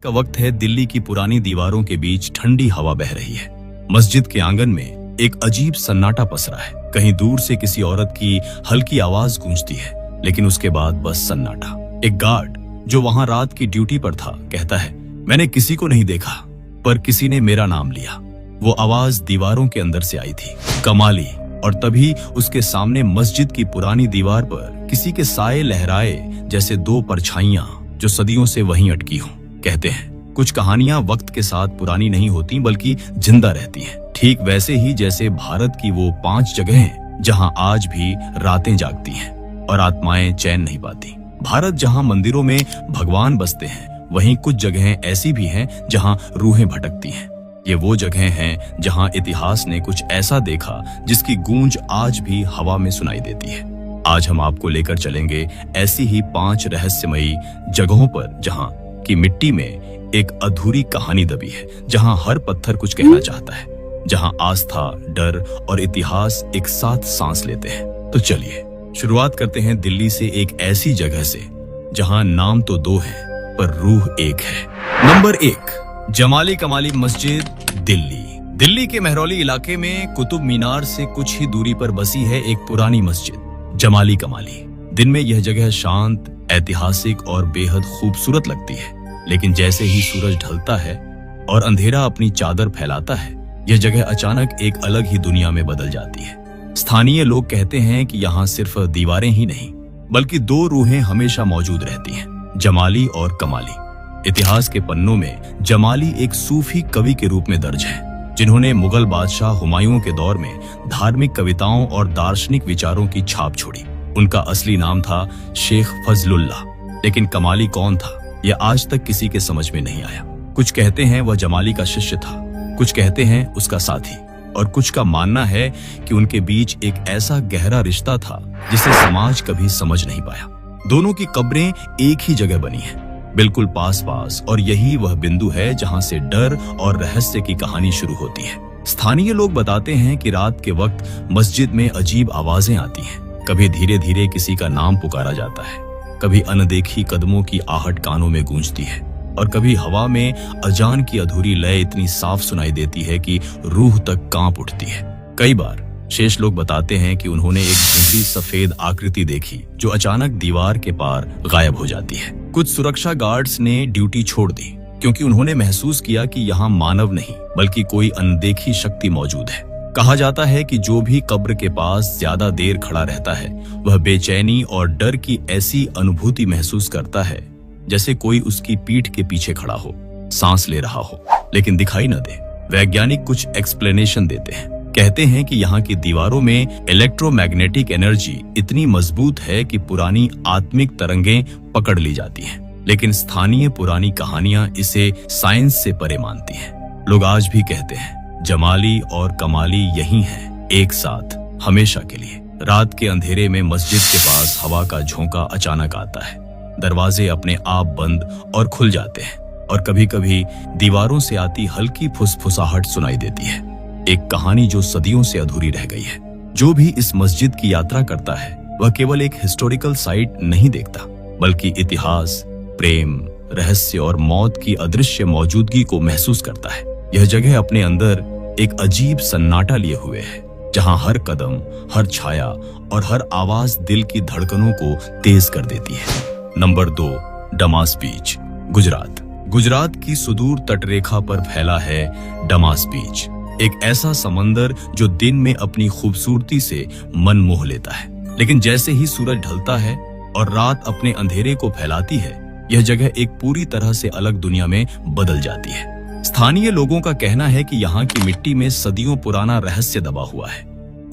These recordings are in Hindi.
का वक्त है। दिल्ली की पुरानी दीवारों के बीच ठंडी हवा बह रही है। मस्जिद के आंगन में एक अजीब सन्नाटा पसरा है। कहीं दूर से किसी औरत की हल्की आवाज गूंजती है, लेकिन उसके बाद बस सन्नाटा। एक गार्ड जो वहां रात की ड्यूटी पर था कहता है, मैंने किसी को नहीं देखा, पर किसी ने मेरा नाम लिया। वो आवाज दीवारों के अंदर से आई थी, कमाली। और तभी उसके सामने मस्जिद की पुरानी दीवार पर किसी के साए लहराए, जैसे दो परछाइयां जो सदियों से वहीं अटकी हों। कहते हैं कुछ कहानियां वक्त के साथ पुरानी नहीं होती, बल्कि जिंदा रहती हैं। ठीक वैसे ही जैसे भारत की वो 5 जगहें जहां आज भी रातें जागती हैं और आत्माएं चैन नहीं पाती। भारत जहां मंदिरों में भगवान बसते हैं, वहीं कुछ जगहें ऐसी भी हैं जहां रूहें भटकती हैं। ये वो जगहें हैं जहां इतिहास ने कुछ ऐसा देखा जिसकी गूंज आज भी हवा में सुनाई देती है। आज हम आपको लेकर चलेंगे ऐसी ही 5 रहस्यमयी जगहों पर जहां की मिट्टी में एक अधूरी कहानी दबी है, जहां हर पत्थर कुछ कहना चाहता है, जहां आस्था, डर और इतिहास एक साथ सांस लेते हैं। तो चलिए शुरुआत करते हैं दिल्ली से एक ऐसी जगह से जहां नाम तो 2 है पर रूह एक है। नंबर 1, जमाली कमाली मस्जिद, दिल्ली। दिल्ली के महरौली इलाके में कुतुब मीनार से कुछ ही दूरी पर बसी है एक पुरानी मस्जिद, जमाली कमाली। दिन में यह जगह शांत, ऐतिहासिक और बेहद खूबसूरत लगती है, लेकिन जैसे ही सूरज ढलता है और अंधेरा अपनी चादर फैलाता है, यह जगह अचानक एक अलग ही दुनिया में बदल जाती है। स्थानीय लोग कहते हैं कि यहाँ सिर्फ दीवारें ही नहीं, बल्कि 2 रूहें हमेशा मौजूद रहती हैं, जमाली और कमाली। इतिहास के पन्नों में जमाली एक सूफी कवि के रूप में दर्ज है, जिन्होंने मुगल बादशाह हुमायूं के दौर में धार्मिक कविताओं और दार्शनिक विचारों की छाप छोड़ी। उनका असली नाम था शेख फजलुल्लाह, लेकिन कमाली कौन था यह आज तक किसी के समझ में नहीं आया। कुछ कहते हैं वह जमाली का शिष्य था, कुछ कहते हैं उसका साथी, और कुछ का मानना है कि उनके बीच एक ऐसा गहरा रिश्ता था जिसे समाज कभी समझ नहीं पाया। दोनों की कब्रें एक ही जगह बनी हैं, बिल्कुल पास पास, और यही वह बिंदु है जहां से डर और रहस्य की कहानी शुरू होती है। स्थानीय लोग बताते हैं कि रात के वक्त मस्जिद में अजीब आवाजें आती हैं। कभी धीरे धीरे किसी का नाम पुकारा जाता है, कभी अनदेखी कदमों की आहट कानों में गूंजती है, और कभी हवा में अजान की अधूरी लय इतनी साफ सुनाई देती है कि रूह तक कांप उठती है। कई बार शेष लोग बताते हैं कि उन्होंने एक धुंधली सफेद आकृति देखी जो अचानक दीवार के पार गायब हो जाती है। कुछ सुरक्षा गार्ड्स ने ड्यूटी छोड़ दी क्योंकि उन्होंने महसूस किया कि यहाँ मानव नहीं बल्कि कोई अनदेखी शक्ति मौजूद है। कहा जाता है कि जो भी कब्र के पास ज्यादा देर खड़ा रहता है, वह बेचैनी और डर की ऐसी अनुभूति महसूस करता है जैसे कोई उसकी पीठ के पीछे खड़ा हो, सांस ले रहा हो, लेकिन दिखाई न दे। वैज्ञानिक कुछ एक्सप्लेनेशन देते हैं। कहते हैं कि यहाँ की दीवारों में इलेक्ट्रोमैग्नेटिक एनर्जी इतनी मजबूत है कि पुरानी आत्मिक तरंगें पकड़ ली जाती हैं, लेकिन स्थानीय पुरानी कहानियां इसे साइंस से परे मानती हैं। लोग आज भी कहते हैं जमाली और कमाली यही हैं, एक साथ, हमेशा के लिए। रात के अंधेरे में मस्जिद के पास हवा का झोंका अचानक आता है, दरवाजे अपने आप बंद और खुल जाते हैं, और कभी कभी दीवारों से आती हल्की फुसफुसाहट सुनाई देती है। एक कहानी जो सदियों से अधूरी रह गई है। जो भी इस मस्जिद की यात्रा करता है, वह केवल एक हिस्टोरिकल साइट नहीं देखता, बल्कि इतिहास, प्रेम, रहस्य और मौत की अदृश्य मौजूदगी को महसूस करता है। यह जगह अपने अंदर एक अजीब सन्नाटा लिए हुए है, जहां हर कदम, हर छाया और हर आवाज दिल की धड़कनों को तेज कर देती है। नंबर 2, डमास बीच, गुजरात। गुजरात की सुदूर तटरेखा पर फैला है डमास बीच, एक ऐसा समंदर जो दिन में अपनी खूबसूरती से मन मोह लेता है, लेकिन जैसे ही सूरज ढलता है और रात अपने अंधेरे को फैलाती है, यह जगह एक पूरी तरह से अलग दुनिया में बदल जाती है। स्थानीय लोगों का कहना है कि यहाँ की मिट्टी में सदियों पुराना रहस्य दबा हुआ है,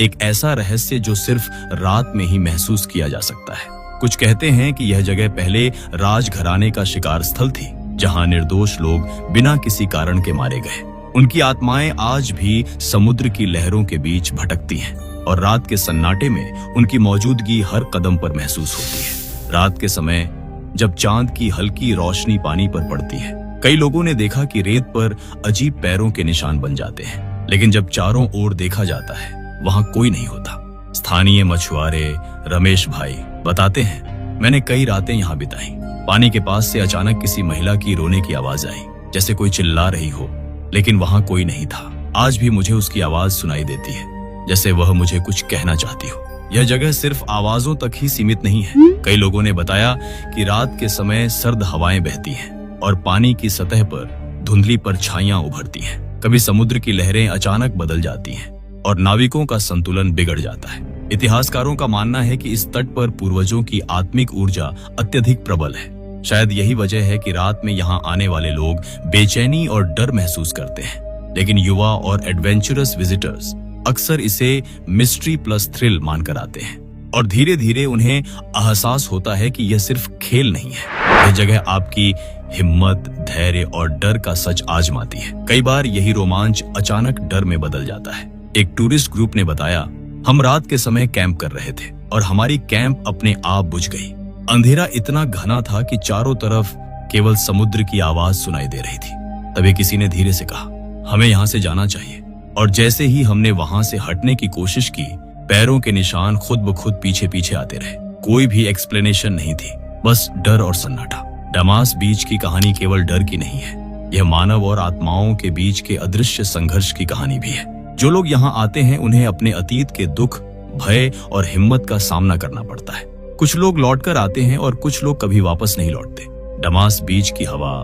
एक ऐसा रहस्य जो सिर्फ रात में ही महसूस किया जा सकता है। कुछ कहते हैं कि यह जगह पहले राजघराने का शिकार स्थल थी, जहाँ निर्दोष लोग बिना किसी कारण के मारे गए। उनकी आत्माएं आज भी समुद्र की लहरों के बीच भटकती हैं, और रात के सन्नाटे में उनकी मौजूदगी हर कदम पर महसूस होती है। रात के समय जब चांद की हल्की रोशनी पानी पर पड़ती है, कई लोगों ने देखा कि रेत पर अजीब पैरों के निशान बन जाते हैं, लेकिन जब चारों ओर देखा जाता है, वहां कोई नहीं होता। स्थानीय मछुआरे रमेश भाई बताते हैं, मैंने कई रातें यहाँ बिताई, पानी के पास से अचानक किसी महिला की रोने की आवाज आई, जैसे कोई चिल्ला रही हो, लेकिन वहां कोई नहीं था। आज भी मुझे उसकी आवाज सुनाई देती है, जैसे वह मुझे कुछ कहना चाहती हो। यह जगह सिर्फ आवाजों तक ही सीमित नहीं है। कई लोगों ने बताया कि रात के समय सर्द हवाएं बहती हैं और पानी की सतह पर धुंधली परछाइयां उभरती हैं। कभी समुद्र की लहरें अचानक बदल जाती हैं और नाविकों का संतुलन बिगड़ जाता है। इतिहासकारों का मानना है कि इस तट पर पूर्वजों की आत्मिक ऊर्जा अत्यधिक प्रबल है। शायद यही वजह है कि रात में यहाँ आने वाले लोग बेचैनी और डर महसूस करते हैं, लेकिन युवा और एडवेंचरस विजिटर्स अक्सर इसे मिस्ट्री प्लस थ्रिल मानकर आते हैं और धीरे धीरे उन्हें एहसास होता है कि यह सिर्फ खेल नहीं है। यह जगह आपकी हिम्मत, धैर्य और डर का सच आजमाती है। कई बार यही रोमांच अचानक डर में बदल जाता है। एक टूरिस्ट ग्रुप ने बताया, हम रात के समय कैंप कर रहे थे और हमारी कैंप अपने आप बुझ गई। अंधेरा इतना घना था कि चारों तरफ केवल समुद्र की आवाज सुनाई दे रही थी। तभी किसी ने धीरे से कहा, हमें यहाँ से जाना चाहिए। और जैसे ही हमने वहां से हटने की कोशिश की, पैरों के निशान खुद ब खुद पीछे पीछे आते रहे। कोई भी एक्सप्लेनेशन नहीं थी, बस डर और सन्नाटा। डमास बीच की कहानी केवल डर की नहीं है, यह मानव और आत्माओं के बीच के अदृश्य संघर्ष की कहानी भी है। जो लोग यहाँ आते हैं उन्हें अपने अतीत के दुख, भय और हिम्मत का सामना करना पड़ता है। कुछ लोग लौटकर आते हैं और कुछ लोग कभी वापस नहीं लौटते। डमास बीच की हवा,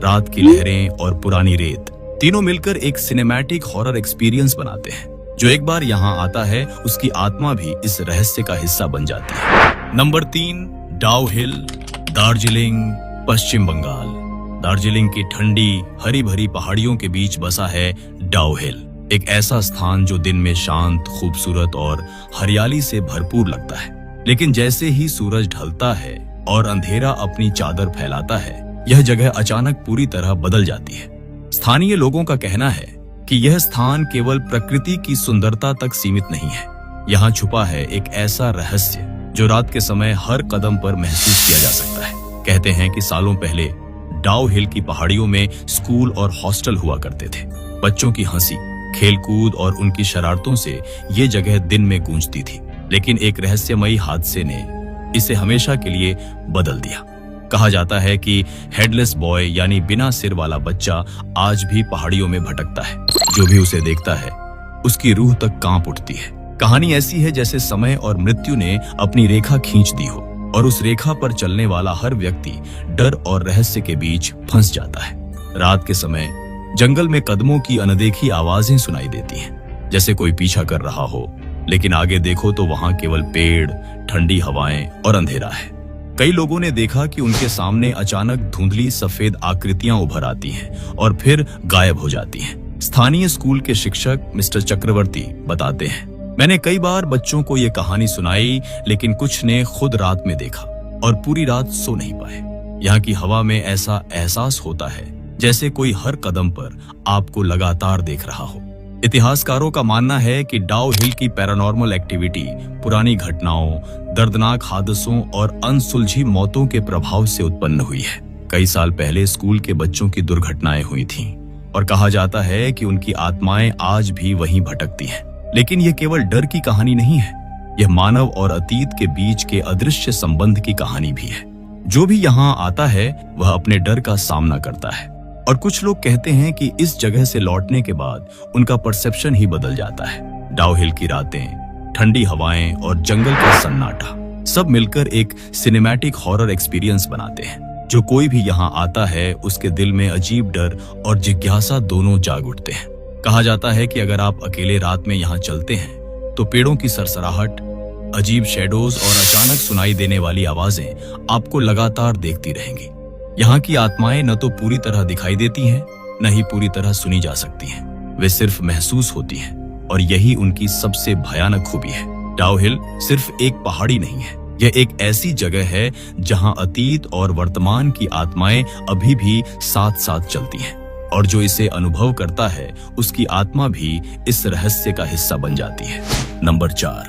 रात की लहरें और पुरानी रेत तीनों मिलकर एक सिनेमैटिक हॉरर एक्सपीरियंस बनाते हैं। जो एक बार यहाँ आता है उसकी आत्मा भी इस रहस्य का हिस्सा बन जाती है। नंबर 3, डाउ हिल, दार्जिलिंग, पश्चिम बंगाल। दार्जिलिंग की ठंडी हरी भरी पहाड़ियों के बीच बसा है डाउ हिल, एक ऐसा स्थान जो दिन में शांत, खूबसूरत और हरियाली से भरपूर लगता है, लेकिन जैसे ही सूरज ढलता है और अंधेरा अपनी चादर फैलाता है, यह जगह अचानक पूरी तरह बदल जाती है। स्थानीय लोगों का कहना है कि यह स्थान केवल प्रकृति की सुंदरता तक सीमित नहीं है। यहाँ छुपा है एक ऐसा रहस्य जो रात के समय हर कदम पर महसूस किया जा सकता है। कहते हैं कि सालों पहले डाउ हिल की पहाड़ियों में स्कूल और हॉस्टल हुआ करते थे। बच्चों की हंसी, खेलकूद और उनकी शरारतों से ये जगह दिन में गूंजती थी, लेकिन एक रहस्यमयी हादसे ने इसे हमेशा के लिए बदल दिया। कहा जाता है कि हेडलेस बॉय यानी बिना सिर वाला बच्चा आज भी पहाड़ियों में भटकता है। जो भी उसे देखता है उसकी रूह तक कांप उठती है। कहानी ऐसी है जैसे समय और मृत्यु ने अपनी रेखा खींच दी हो और उस रेखा पर चलने वाला हर व्यक्ति डर और रहस्य के बीच फंस जाता है। रात के समय जंगल में कदमों की अनदेखी आवाजें सुनाई देती हैं, जैसे कोई पीछा कर रहा हो, लेकिन आगे देखो तो वहां केवल पेड़, ठंडी हवाएं और अंधेरा है। कई लोगों ने देखा कि उनके सामने अचानक धुंधली सफेद आकृतियां उभर आती हैं और फिर गायब हो जाती हैं। स्थानीय स्कूल के शिक्षक मिस्टर चक्रवर्ती बताते हैं, मैंने कई बार बच्चों को ये कहानी सुनाई, लेकिन कुछ ने खुद रात में देखा और पूरी रात सो नहीं पाए। यहाँ की हवा में ऐसा एहसास होता है जैसे कोई हर कदम पर आपको लगातार देख रहा हो। इतिहासकारों का मानना है कि डाउ हिल की पैरानॉर्मल एक्टिविटी पुरानी घटनाओं, दर्दनाक हादसों और अनसुलझी मौतों के प्रभाव से उत्पन्न हुई है। कई साल पहले स्कूल के बच्चों की दुर्घटनाएं हुई थीं और कहा जाता है कि उनकी आत्माएं आज भी वहीं भटकती हैं। लेकिन यह केवल डर की कहानी नहीं है, यह मानव और अतीत के बीच के अदृश्य संबंध की कहानी भी है। जो भी यहाँ आता है वह अपने डर का सामना करता है और कुछ लोग कहते हैं कि इस जगह से लौटने के बाद उनका परसेप्शन ही बदल जाता है। डाउ हिल की रातें, ठंडी हवाएं और जंगल का सन्नाटा सब मिलकर एक सिनेमैटिक हॉरर एक्सपीरियंस बनाते हैं। जो कोई भी यहाँ आता है उसके दिल में अजीब डर और जिज्ञासा दोनों जाग उठते हैं। कहा जाता है कि अगर आप अकेले रात में यहाँ चलते हैं तो पेड़ों की सरसराहट, अजीब शेडोज और अचानक सुनाई देने वाली आवाजें आपको लगातार देखती रहेंगी। यहाँ की आत्माएं न तो पूरी तरह दिखाई देती हैं, न ही पूरी तरह सुनी जा सकती हैं। वे सिर्फ महसूस होती हैं और यही उनकी सबसे भयानक खूबी है। डाउ हिल सिर्फ एक पहाड़ी नहीं है, यह एक ऐसी जगह है जहाँ अतीत और वर्तमान की आत्माएं अभी भी साथ साथ चलती हैं और जो इसे अनुभव करता है उसकी आत्मा भी इस रहस्य का हिस्सा बन जाती है। Number 4,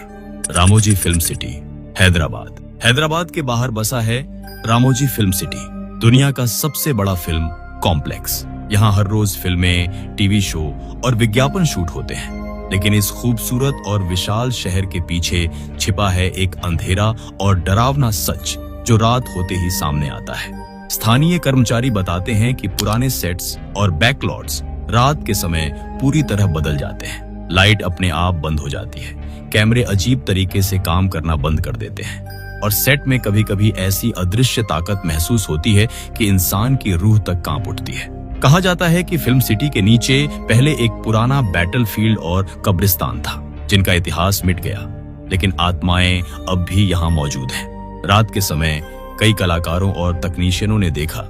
Ramoji film city, Hyderabad. Hyderabad के बाहर बसा है रामोजी फिल्म सिटी, दुनिया का सबसे बड़ा फिल्म कॉम्प्लेक्स। यहाँ हर रोज फिल्में, टीवी शो और विज्ञापन शूट होते हैं, लेकिन इस खूबसूरत और विशाल शहर के पीछे छिपा है एक अंधेरा और डरावना सच जो रात होते ही सामने आता है। स्थानीय कर्मचारी बताते हैं कि पुराने सेट्स और बैकलॉट्स रात के समय पूरी तरह बदल जाते हैं। लाइट अपने आप बंद हो जाती है, कैमरे अजीब तरीके से काम करना बंद कर देते हैं और सेट में कभी कभी ऐसी अदृश्य ताकत महसूस होती है कि इंसान की रूह तक कांप उठती है। कहा जाता है कि फिल्म सिटी के नीचे पहले एक पुराना बैटलफील्ड और कब्रिस्तान था, जिनका इतिहास मिट गया, लेकिन आत्माएं अब भी यहाँ मौजूद हैं। रात के समय कई कलाकारों और तकनीशियनों ने देखा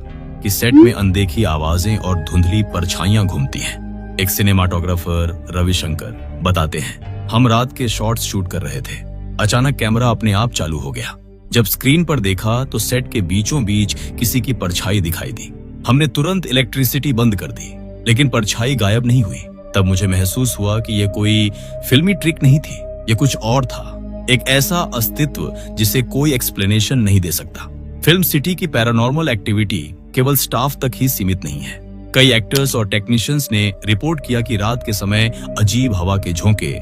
कि सेट में अनदेखी आवाजें और धुंधली परछाइयां घूमती हैं। एक सिनेमाटोग्राफर रविशंकर बताते हैं, हम रात के शॉट्स शूट कर रहे थे, अचानक कैमरा अपने आप चालू हो गया। जब स्क्रीन पर देखा तो सेट के बीचों बीच किसी की परछाई दिखाई दी। हमने तुरंत इलेक्ट्रिसिटी बंद कर दी, लेकिन परछाई गायब नहीं हुई। तब मुझे महसूस हुआ कि यह कोई फिल्मी ट्रिक नहीं थी, यह कुछ और था, एक ऐसा अस्तित्व जिसे कोई एक्सप्लेनेशन नहीं दे सकता। फिल्म सिटी की पैरानॉर्मल एक्टिविटी केवल स्टाफ तक ही सीमित नहीं है। कई एक्टर्स और टेक्नीशियंस ने रिपोर्ट किया कि रात के समय अजीब हवा के झोंके,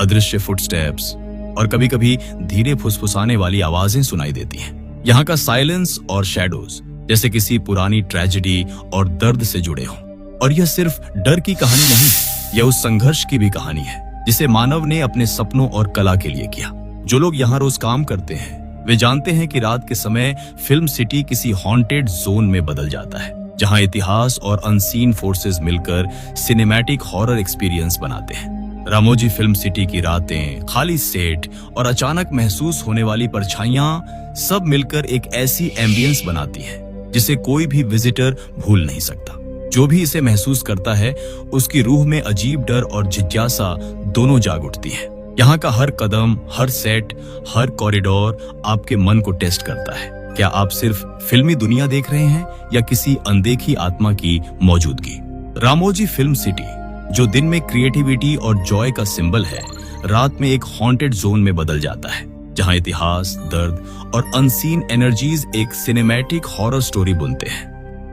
अदृश्य फुटस्टेप्स और कभी कभी धीरे फुसफुसाने वाली आवाजें सुनाई देती हैं। यहाँ का साइलेंस और शैडोज जैसे किसी पुरानी ट्रेजेडी और दर्द से जुड़े हों। और यह सिर्फ डर की कहानी नहीं, यह उस संघर्ष की भी कहानी है जिसे मानव ने अपने सपनों और कला के लिए किया। जो लोग यहाँ रोज काम करते हैं वे जानते हैं कि रात के समय फिल्म सिटी किसी हॉन्टेड जोन में बदल जाता है, जहां इतिहास और अनसीन फोर्सेस मिलकर सिनेमैटिक हॉरर एक्सपीरियंस बनाते हैं। रामोजी फिल्म सिटी की रातें, खाली सेट और अचानक महसूस होने वाली परछाइयां सब मिलकर एक ऐसी एम्बियंस बनाती है जिसे कोई भी विजिटर भूल नहीं सकता। जो भी इसे महसूस करता है उसकी रूह में अजीब डर और जिज्ञासा दोनों जाग उठती है। यहाँ का हर कदम, हर सेट, हर कॉरिडोर आपके मन को टेस्ट करता है। क्या आप सिर्फ फिल्मी दुनिया देख रहे हैं या किसी अनदेखी आत्मा की मौजूदगी? रामोजी फिल्म सिटी, जो दिन में क्रिएटिविटी और जॉय का सिंबल है, रात में एक हॉन्टेड जोन में बदल जाता है, जहां इतिहास, दर्द और अनसीन एनर्जीज एक सिनेमैटिक हॉरर स्टोरी बुनते हैं।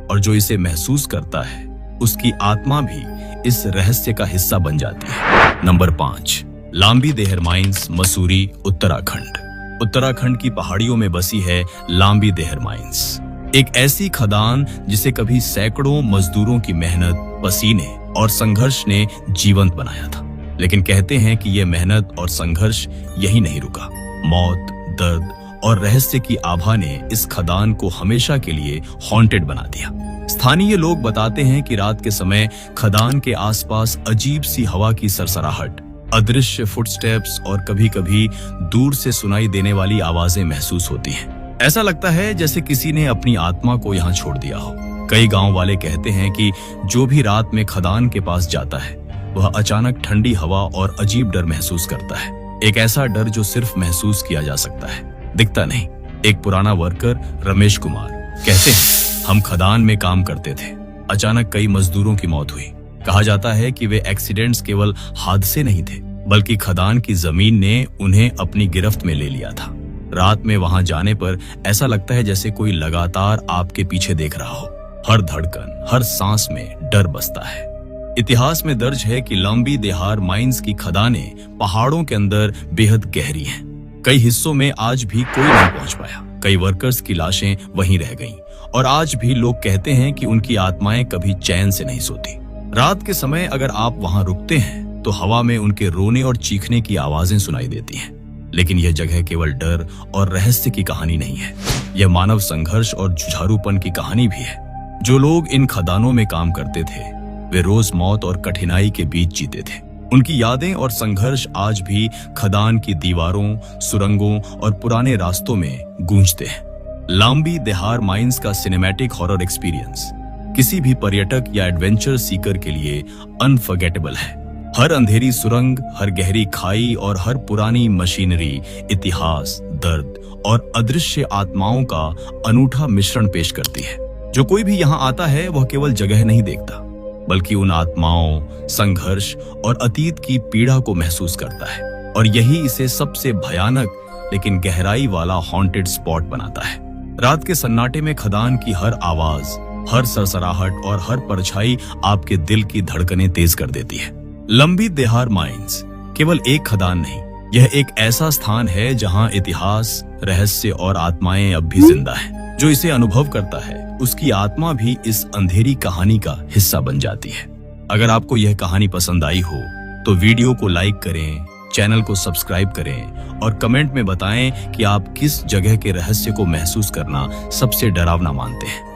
और जो इसे महसूस करता है उसकी आत्मा भी इस रहस्य का हिस्सा बन जाती है। नंबर 5, लांबी देहर माइंस, मसूरी, उत्तराखंड। उत्तराखंड की पहाड़ियों में बसी है लांबी देहर माइंस, एक ऐसी खदान जिसे कभी सैकड़ों मजदूरों की मेहनत, पसीने और संघर्ष ने जीवंत बनाया था। लेकिन कहते हैं कि यह मेहनत और संघर्ष यही नहीं रुका। मौत, दर्द और रहस्य की आभा ने इस खदान को हमेशा के लिए हॉन्टेड बना दिया। स्थानीय लोग बताते हैं कि रात के समय खदान के आसपास अजीब सी हवा की सरसराहट, अदृश्य फुटस्टेप्स और कभी कभी दूर से सुनाई देने वाली आवाजें महसूस होती हैं। ऐसा लगता है जैसे किसी ने अपनी आत्मा को यहाँ छोड़ दिया हो। कई गांव वाले कहते हैं कि जो भी रात में खदान के पास जाता है वह अचानक ठंडी हवा और अजीब डर महसूस करता है। एक ऐसा डर जो सिर्फ महसूस किया जा सकता है, दिखता नहीं। एक पुराना वर्कर रमेश कुमार कहते हैं, हम खदान में काम करते थे, अचानक कई मजदूरों की मौत हुई। कहा जाता है कि वे एक्सीडेंट्स केवल हादसे नहीं थे, बल्कि खदान की जमीन ने उन्हें अपनी गिरफ्त में ले लिया था। रात में वहां जाने पर ऐसा लगता है जैसे कोई लगातार आपके पीछे देख रहा हो। हर धड़कन, हर सांस में डर बसता है। इतिहास में दर्ज है कि लंबी देहार माइंस की खदानें पहाड़ों के अंदर बेहद गहरी हैं। कई हिस्सों में आज भी कोई नहीं पहुंच पाया। कई वर्कर्स की लाशें वहीं रह गईं और आज भी लोग कहते हैं कि उनकी आत्माएं कभी चैन से नहीं सोती। रात के समय अगर आप वहां रुकते हैं तो हवा में उनके रोने और चीखने की आवाजें सुनाई देती हैं। लेकिन यह जगह केवल डर और रहस्य की कहानी नहीं है, यह मानव संघर्ष और जुझारूपन की कहानी भी है। जो लोग इन खदानों में काम करते थे वे रोज मौत और कठिनाई के बीच जीते थे। उनकी यादें और संघर्ष आज भी खदान की दीवारों, सुरंगों और पुराने रास्तों में गूंजते हैं। लांबी देहार माइंस का सिनेमैटिक हॉरर एक्सपीरियंस किसी भी पर्यटक या एडवेंचर सीकर के लिए अनफॉरगेटेबल है। हर अंधेरी सुरंग, हर गहरी खाई और हर पुरानी मशीनरी इतिहास, दर्द और अदृश्य आत्माओं का अनूठा मिश्रण पेश करती है। जो कोई भी यहाँ आता है वह केवल जगह नहीं देखता, बल्कि उन आत्माओं, संघर्ष और अतीत की पीड़ा को महसूस करता है। और यही इसे सबसे भयानक लेकिन गहराई वाला हॉन्टेड स्पॉट बनाता है। रात के सन्नाटे में खदान की हर आवाज, हर सरसराहट और हर परछाई आपके दिल की धड़कनें तेज कर देती है। लंबी देहार माइंस केवल एक खदान नहीं, यह एक ऐसा स्थान है जहां इतिहास, रहस्य और आत्माएं अब भी जिंदा हैं। जो इसे अनुभव करता है उसकी आत्मा भी इस अंधेरी कहानी का हिस्सा बन जाती है। अगर आपको यह कहानी पसंद आई हो तो वीडियो को लाइक करें, चैनल को सब्सक्राइब करें और कमेंट में बताएं कि आप किस जगह के रहस्य को महसूस करना सबसे डरावना मानते हैं।